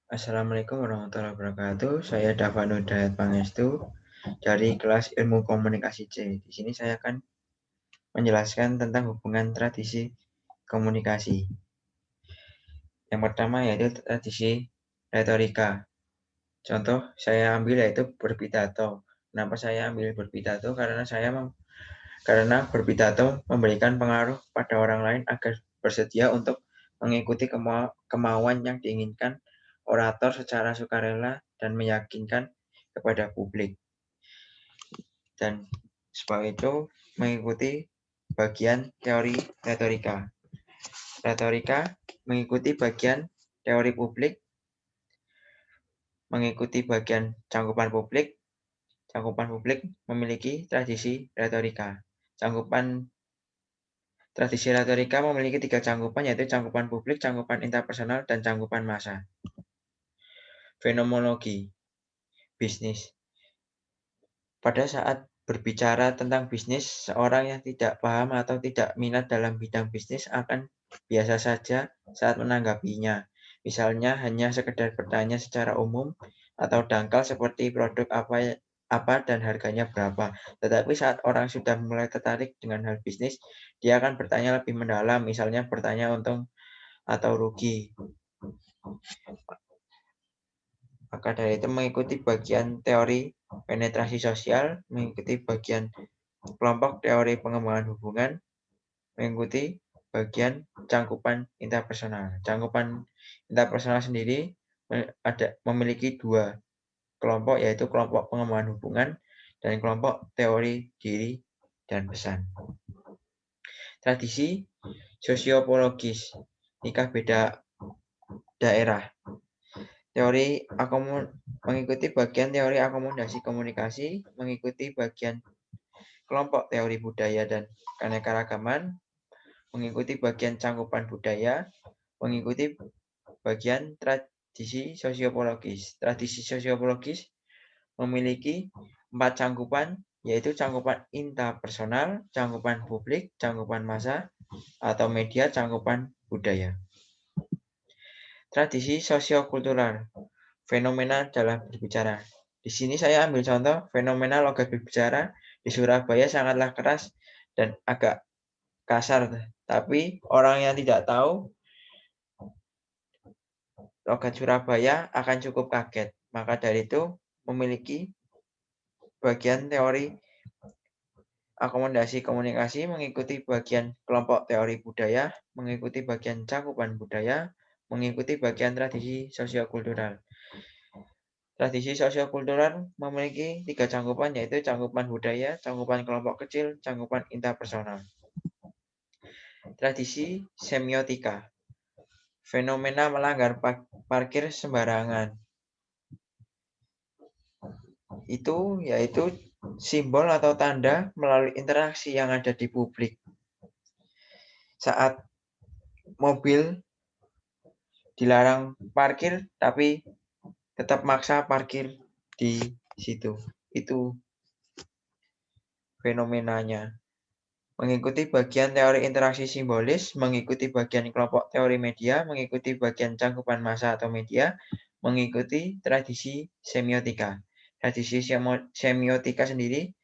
Assalamualaikum warahmatullahi wabarakatuh. Saya Davano Dayat Pangestu dari kelas Ilmu Komunikasi C. Di sini saya akan menjelaskan tentang hubungan tradisi komunikasi. Yang pertama yaitu tradisi retorika. Contoh saya ambil yaitu berpidato. Kenapa saya ambil berpidato? Karena berpidato memberikan pengaruh pada orang lain agar bersedia untuk mengikuti kemauan yang diinginkan orator secara sukarela dan meyakinkan kepada publik. Dan sebab itu mengikuti bagian teori retorika. Retorika mengikuti bagian teori publik, mengikuti bagian cangkupan publik. Cangkupan publik memiliki tradisi retorika. Tradisi retorika memiliki 3 cangkupan, yaitu cangkupan publik, cangkupan interpersonal, dan cangkupan massa. Fenomenologi bisnis. Pada saat berbicara tentang bisnis, seorang yang tidak paham atau tidak minat dalam bidang bisnis akan biasa saja saat menanggapinya. Misalnya hanya sekedar bertanya secara umum atau dangkal seperti produk apa dan harganya berapa. Tetapi saat orang sudah mulai tertarik dengan hal bisnis, dia akan bertanya lebih mendalam, misalnya bertanya untung atau rugi. Maka dari itu mengikuti bagian teori penetrasi sosial, mengikuti bagian kelompok teori pengembangan hubungan, mengikuti bagian cangkupan interpersonal. Cangkupan interpersonal sendiri memiliki 2 kelompok, yaitu kelompok pengembangan hubungan dan kelompok teori diri dan pesan. Tradisi sosiopologis, nikah beda daerah. Mengikuti bagian teori akomodasi komunikasi, mengikuti bagian kelompok teori budaya dan keanekaragaman, mengikuti bagian cangkupan budaya, mengikuti bagian tradisi sosiopologis. Tradisi sosiopologis memiliki 4 cangkupan, yaitu cangkupan interpersonal, cangkupan publik, cangkupan massa, atau media, cangkupan budaya. Tradisi sosiokultural, fenomena dalam berbicara. Di sini saya ambil contoh fenomena logat berbicara di Surabaya sangatlah keras dan agak kasar, tapi orang yang tidak tahu logat Surabaya akan cukup kaget. Maka dari itu memiliki bagian teori akomodasi komunikasi, mengikuti bagian kelompok teori budaya, mengikuti bagian cangkupan budaya, mengikuti bagian tradisi sosiokultural. Tradisi sosiokultural memiliki 3 cangkupan, yaitu cangkupan budaya, cangkupan kelompok kecil, cangkupan interpersonal. Tradisi semiotika, fenomena melanggar parkir sembarangan. Itu yaitu simbol atau tanda melalui interaksi yang ada di publik. Saat mobil dilarang parkir, tapi tetap maksa parkir di situ. Itu fenomenanya. Mengikuti bagian teori interaksi simbolis, mengikuti bagian kelompok teori media, mengikuti bagian cangkupan massa atau media, mengikuti tradisi semiotika. Tradisi semiotika sendiri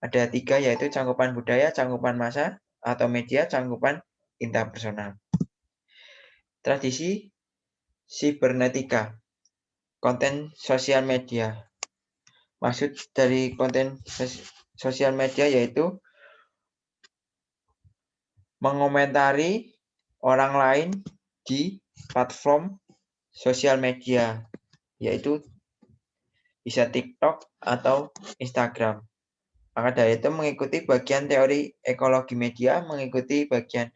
ada 3, yaitu cangkupan budaya, cangkupan massa atau media, cangkupan interpersonal. Tradisi sibernetika, konten sosial media. Maksud dari konten sosial media yaitu mengomentari orang lain di platform sosial media, yaitu bisa TikTok atau Instagram. Maka dari itu mengikuti bagian teori ekologi media, mengikuti bagian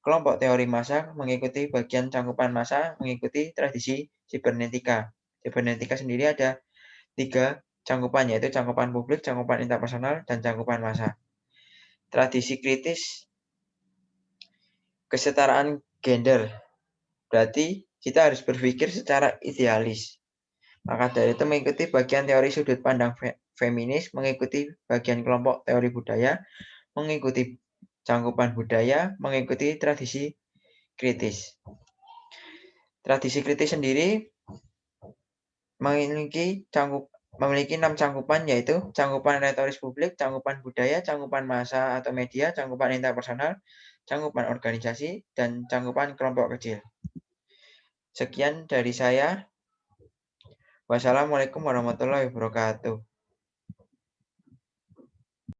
kelompok teori massa, mengikuti bagian cangkupan massa, mengikuti tradisi sibernetika. Sibernetika sendiri ada 3 cangkupan, yaitu cangkupan publik, cangkupan interpersonal, dan cangkupan massa. Tradisi kritis kesetaraan gender. Berarti kita harus berpikir secara idealis. Maka dari itu mengikuti bagian teori sudut pandang feminis, mengikuti bagian kelompok teori budaya, mengikuti cangkupan budaya, mengikuti tradisi kritis. Tradisi kritis sendiri memiliki 6 cangkupan, yaitu cangkupan retoris publik, cangkupan budaya, cangkupan massa atau media, cangkupan interpersonal, cangkupan organisasi, dan cangkupan kelompok kecil. Sekian dari saya. Wassalamualaikum warahmatullahi wabarakatuh.